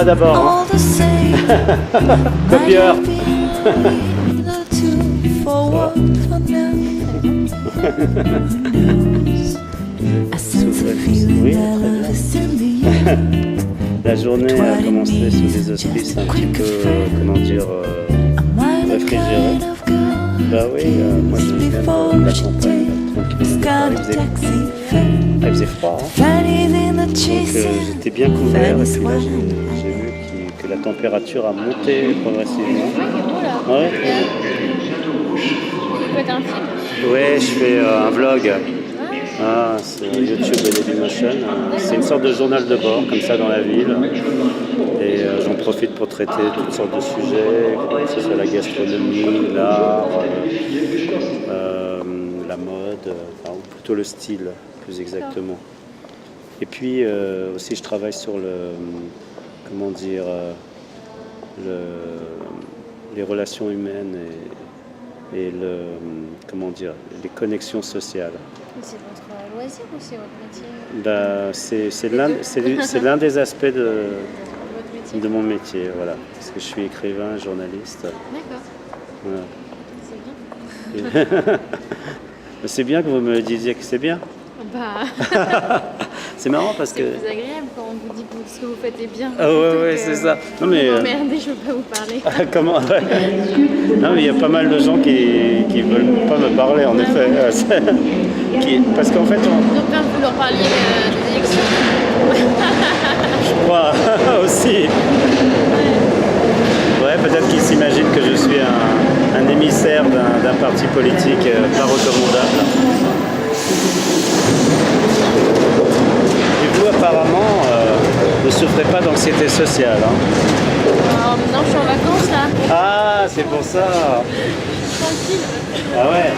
moi d'abord. Hein. Copieur. Oui, très bien. La journée a commencé sous des auspices un petit peu, comment dire, réfrigérés. Bah oui, moi je viens de la campagne, tranquille. Il faisait froid, hein. Donc j'étais bien couvert et puis là j'ai vu que la température a monté progressivement. Ouais. Tu fais un film? Ouais, je fais un vlog. Ah, c'est YouTube et Dailymotion. C'est une sorte de journal de bord, comme ça dans la ville. Et j'en profite pour traiter toutes sortes de sujets, que ce soit la gastronomie, l'art, la mode, ou plutôt le style, plus exactement. Et puis aussi, je travaille sur comment dire, les relations humaines et comment dire, les connexions sociales. C'est votre loisir ou c'est Bah, votre métier? c'est l'un des aspects de mon métier, voilà. Parce que je suis écrivain, journaliste. D'accord. Voilà. C'est bien. C'est bien que vous me disiez que c'est bien. Bah, C'est marrant parce que... c'est plus agréable quand on vous dit que ce que vous faites est bien. Ah ouais, c'est ça. Non mais... Merdez, je veux pas vous parler. Comment ouais. Non mais il y a pas mal de gens qui veulent pas me parler en effet. Parce qu'en fait on... Donc, vous leur parliez des élections. Je crois aussi. Ouais, peut-être qu'ils s'imaginent que je suis un émissaire d'un parti politique pas recommandable. Et vous apparemment ne souffrez pas d'anxiété sociale. Hein. Non, je suis en vacances là. Ah, c'est pour ça. Tranquille. Ah ouais.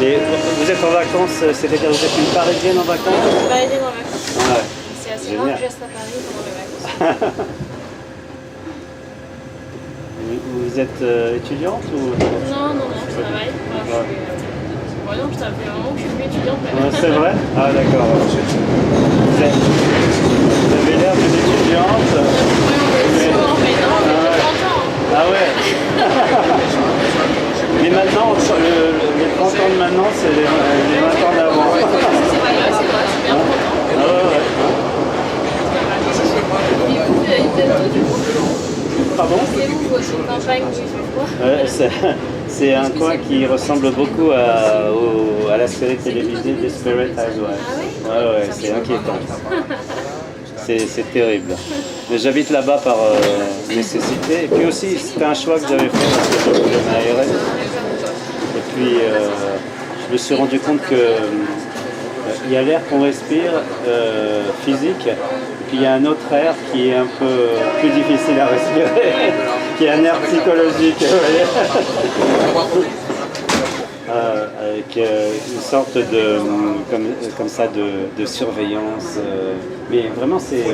Et vous êtes en vacances, c'est-à-dire vous êtes une Parisienne en vacances? Je suis parisienne en vacances. Ouais. C'est assez rare que je reste à Paris pendant les vacances. Vous êtes étudiante ou... Non, je travaille. Enfin, je ça fait un moment que je suis plus étudiante. C'est vrai? Ah d'accord. Vous avez l'air d'une étudiante. Mais non, mais j'ai 30 ans. Ah ouais. Mais maintenant, les 30 ans de maintenant, c'est les 20 ans d'avant. C'est pas grave, c'est bien 30 ans. Ah ouais. Et vous, vous êtes du coup? Pardon? C'est où votre campagne? Ouais, c'est un coin qui ressemble beaucoup à la série télévisée Desperate Housewives. Ouais, c'est inquiétant. C'est terrible. Mais j'habite là-bas par nécessité. Et puis aussi, c'était un choix que j'avais fait parce que je voulais m'aérer. Et puis, je me suis rendu compte que il y a l'air qu'on respire physique, et puis il y a un autre air qui est un peu plus difficile à respirer, qui est un air psychologique, vous voyez. Avec une sorte de comme ça de surveillance, mais vraiment c'est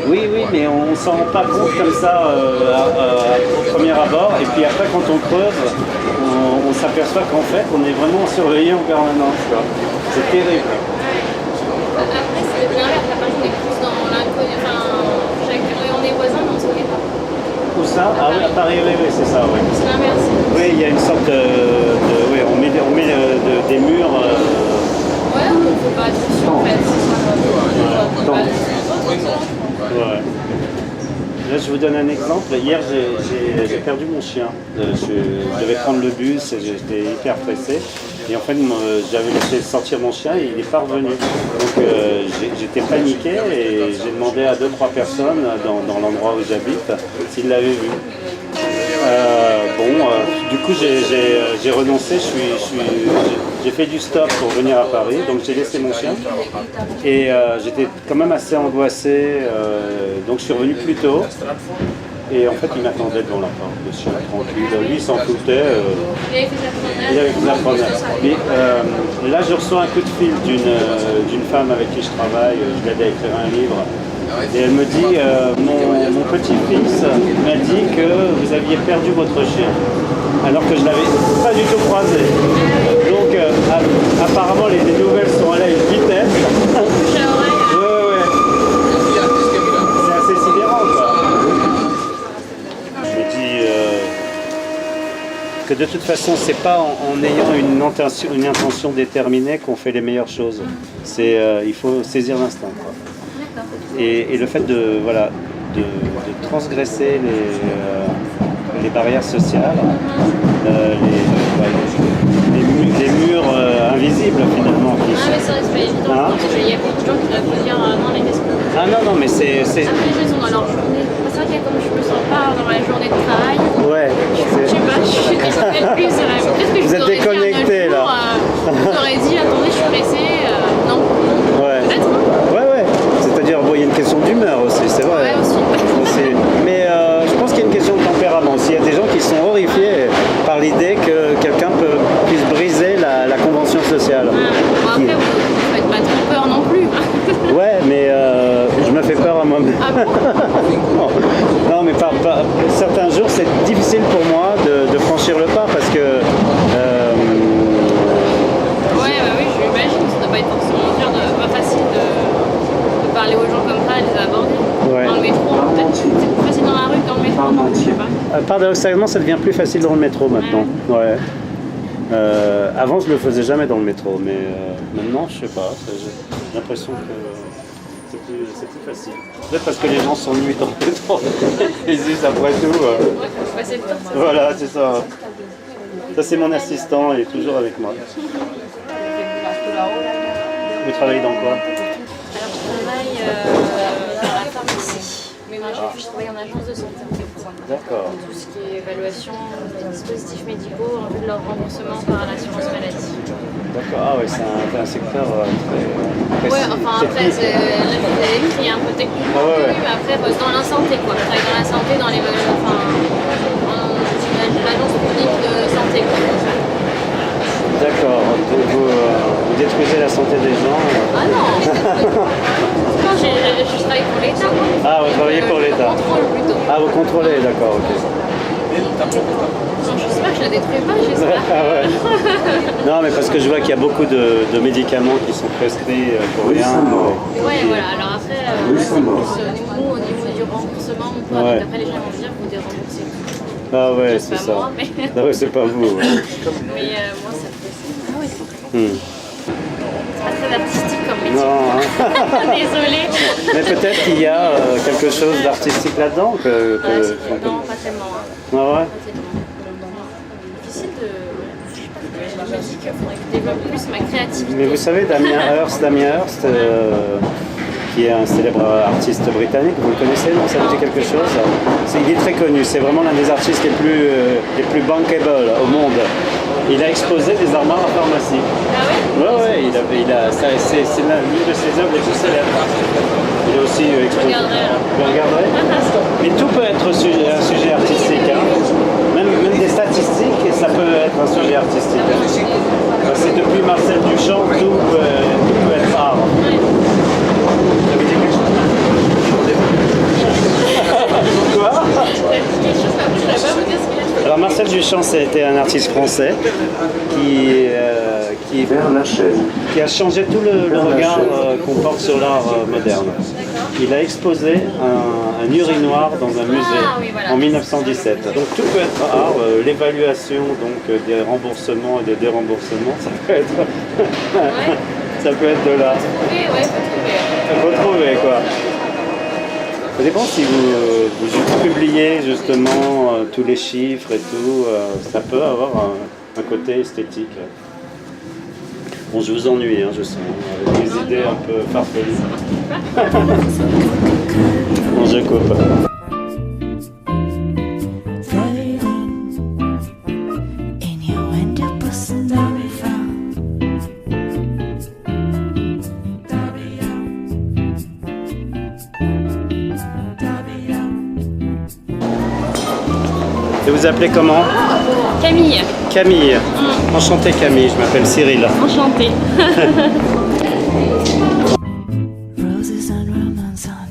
oui, mais on s'en rend pas compte comme ça au premier abord, et puis après quand on creuse, on s'aperçoit qu'en fait on est vraiment surveillé en permanence, quoi. C'est terrible. Après c'est bien l'air, la page on est plus dans l'inconnu, on est voisins mais on ne se connaît pas. Où ça? Ah oui, à Paris, oui, c'est ça, oui. C'est l'inverse. Oui, il y a une sorte oui, on met des murs. Ouais, on ne fait pas attention en fait. Ouais. Là, je vous donne un exemple. Hier, j'ai perdu mon chien. Je devais prendre le bus et j'étais hyper pressé. Et en fait, j'avais laissé sortir mon chien et il n'est pas revenu. Donc, j'étais paniqué et j'ai demandé à 2-3 personnes dans l'endroit où j'habite s'ils l'avaient vu. Du coup, j'ai renoncé. J'ai fait du stop pour venir à Paris, donc j'ai laissé mon chien. Et j'étais quand même assez angoissé, donc je suis revenu plus tôt. Et en fait, il m'attendait devant la porte, le chien tranquille. Lui, il s'en foutait. Il avait fait la promenade. Mais là, je reçois un coup de fil d'une femme avec qui je travaille. Je l'aide à écrire un livre. Et elle me dit, mon petit-fils m'a dit que vous aviez perdu votre chien, alors que je ne l'avais pas du tout croisé. Donc, apparemment, les nouvelles sont allées à une vitesse. Ouais. de toute façon, c'est pas en ayant une intention déterminée qu'on fait les meilleures choses. Il faut saisir l'instinct, quoi. Et le fait de transgresser les barrières sociales, les murs invisibles finalement. Ah mais ça c'est pas évident, Hein? parce qu'il y a beaucoup de gens qui doivent me dire non mais qu'est-ce que... Ah non, mais c'est... Après les gens ils sont dans leur journée. C'est vrai que comme je me sens pas dans ma journée de travail, Ouais. je sais pas, je suis déconnectée plus. Peut-être que je Vous êtes vous aurais dit déconnecté, un autre là. jour, je vous aurais dit attendez je suis pressée, non. Ouais. Peut-être hein. Ouais. C'est-à-dire, bon, il y a une question d'humeur aussi, c'est vrai. Ouais aussi. Mais je pense qu'il y a une question de tempérament aussi. Il y a des gens qui sont horrifiés par l'idée que quelqu'un puisse briser la convention sociale. Bon, après vous ne faites pas trop peur non plus. Ouais, mais je me fais peur à moi-même. Ah bon? Non, mais certains jours, c'est difficile pour moi de franchir le pas parce que... Ouais, bah oui, j'imagine, ça doit pas être forcément pas facile de parler aux gens comme ça et de les aborder. Ouais. Dans le métro, peut-être c'est plus facile dans la rue que dans le métro, non, je sais pas. Paradoxalement, ça devient plus facile dans le métro maintenant. Ouais. Avant, je le faisais jamais dans le métro, mais maintenant, je sais pas. J'ai l'impression que c'est plus facile. Peut-être parce que les gens s'ennuient dans le métro. Ils disent après tout. Ouais, faut passer le temps. Voilà, c'est ça. Ça, c'est mon assistant, il est toujours avec moi. Vous travaillez dans quoi? Alors, je travaille dans la pharmacie. Mais moi, je travaille en agence de santé en fait. D'accord. Tout ce qui est évaluation des dispositifs médicaux en vue de leur remboursement par l'assurance maladie. D'accord, ah oui, c'est un secteur très Ouais, enfin après, là je vous ai écrit un peu technique, Ah ouais. mais après, dans la santé quoi. Je travaille dans la santé, dans l'évaluation, l'agence publique de santé quoi. D'accord, donc vous détruisez la santé des gens. Ah non Non, je travaille pour l'État. Ah, vous travaillez pour l'État. Je contrôle plutôt. Ah, vous contrôlez, d'accord, ok. Non, j'espère que je la détruis pas, j'espère. Ah ouais. Non, mais parce que je vois qu'il y a beaucoup de médicaments qui sont prescrits pour rien. Ouais, voilà, alors après, c'est plus nous, au niveau du remboursement, on peut, Ouais. après les gens vont dire vous déremboursez tout. Ah ouais, C'est c'est pas ça. moi, mais, Ah ouais, c'est pas vous. Ouais. mais moi ça fait ça. Ah ouais, c'est pas très artistique comme métier. Non, hein. Désolée. Mais peut-être qu'il y a quelque chose d'artistique là-dedans que... Non, pas tellement. Hein. Ah ouais. Pas tellement. Difficile de... Je me dis qu'il faudrait que je développe plus ma créativité. Mais vous savez, Damien Hirst, qui est un célèbre artiste britannique, vous le connaissez, non? Ça vous dit quelque chose? Il est très connu, c'est vraiment l'un des artistes les plus bankable au monde. Il a exposé des armoires à pharmacie. Ah ouais? Ouais, c'est l'une de ses œuvres les plus célèbres. Il a aussi exposé. regarderai alors. Vous regarderez? Mais tout peut être un sujet artistique. Hein. Même des statistiques, et ça peut être un sujet artistique. Hein. C'est depuis Marcel Duchamp, tout peut être art. Ça veut dire quelque chose? Quoi? Alors Marcel Duchamp, c'était un artiste français qui a changé tout le regard qu'on porte sur l'art moderne. Il a exposé un urinoir dans un musée en 1917. Donc tout peut être art, l'évaluation donc des remboursements et des déremboursements, ça peut être, ça peut être de l'art. Oui, ouais, Faut trouver quoi. Ça dépend si vous publiez justement tous les chiffres et tout, ça peut avoir un côté esthétique. Bon, je vous ennuie, hein, je sens, avec des idées un peu farfelues. Bon, je coupe. Et vous appelez comment? Camille. Camille. Enchanté Camille, je m'appelle Cyril. Enchantée. Roses and romance on